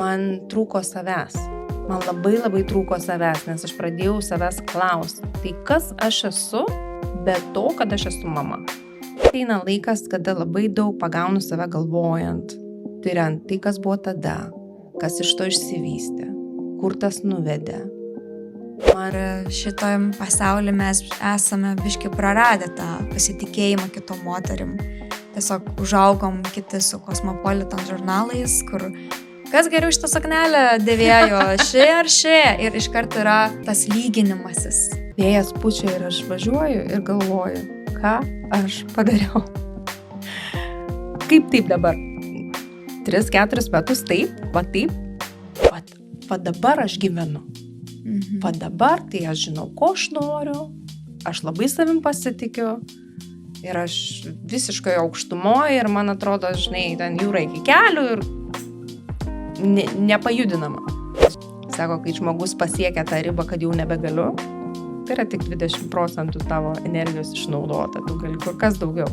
Man trūko savęs. Man labai trūko savęs, nes aš pradėjau savęs klausti. Tai kas aš esu, be to, kad aš esu mama? Ateina laikas, kada labai daug pagaunu save galvojant, tyriant tai, kas buvo tada, kas iš to išsivystė, kur tas nuvedė. Ar šitam pasaulyje mes esame biškai praradę tą pasitikėjimą kitom moterim. Tiesiog užaugom kiti su Cosmopolitan žurnalais, kur kas geriau šitą suknelę dėvėjo, ši ar ši, ir iškart yra tas lyginimasis. Vėjas pučia ir aš važiuoju ir galvoju, ką aš padariau. Kaip taip dabar? 3-4 metus taip, va dabar aš gyvenu. Va dabar tai aš žinau, ko aš noriu, aš labai savim pasitikiu ir aš visiškai aukštumoje ir man atrodo, žinai, ten jūra iki kelių ir nepajudinama. Sako, kai žmogus pasiekia tą ribą, kad jau nebegaliu, tai yra tik 20% tavo energijos išnaudota, tu gali kur kas daugiau.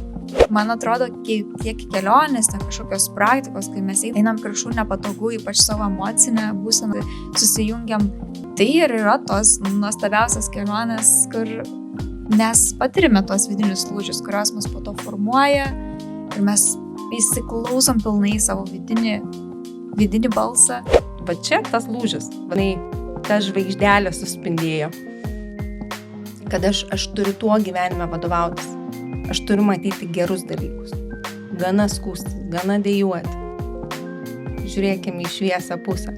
Man atrodo, tiek kelionės, tiek kažkokios praktikos, kai mes einam kažkur nepatogu, ypač savo emocinę būseną, susijungiam. Tai ir yra tos nuostabiausias kelionės, kur mes patirime tos vidinius lūžius, kurios mus po to formuoja ir mes įsiklausom pilnai į savo vidinį balsą. Va čia tas lūžis, ta žvaigždelė suspindėjo, kad aš turiu tuo gyvenime vadovautis. Aš turiu matyti gerus dalykus, gana skųstis, gana dejuoti. Žiūrėkime į šviesą pusę.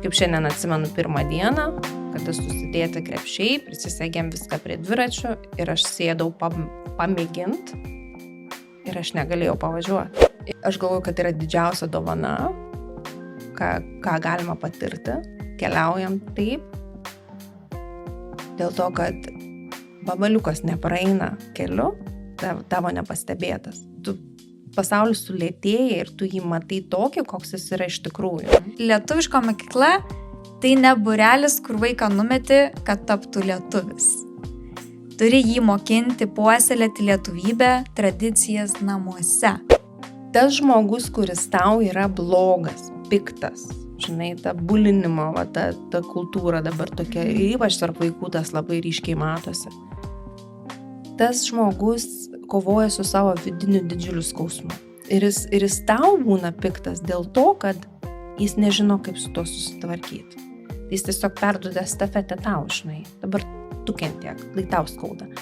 Kaip šiandien atsimenu pirmą dieną, kada susidėti krepšiai, prisisegėm viską prie dviračių ir aš sėdau pamėgint ir aš negalėjau pavažiuoti. Aš galvoju, kad yra didžiausia dovana, ką galima patirti, keliaujam taip, dėl to, kad vabaliukas nepraeina keliu, tavo nepastebėtas. Pasaulis sulėtėja ir tu jį matai tokį, koks jis yra iš tikrųjų. Lietuviška mokykla tai ne būrelis, kur vaiką numeti, kad taptų lietuvis. Turi jį mokinti, puoselėti lietuvybę, tradicijas namuose. Tas žmogus, kuris tau yra blogas, piktas, žinai, ta bulinimo, ta kultūra dabar tokia, ypač tarp vaikų tas labai ryškiai matosi. Tas žmogus kovoja su savo vidiniu didžiuliu skausmu. Ir jis tau būna piktas dėl to, kad jis nežino, kaip su to susitvarkyti. Jis tiesiog perduoda stafetę tau, žinai. Dabar tu kentiek, lai tau skauda.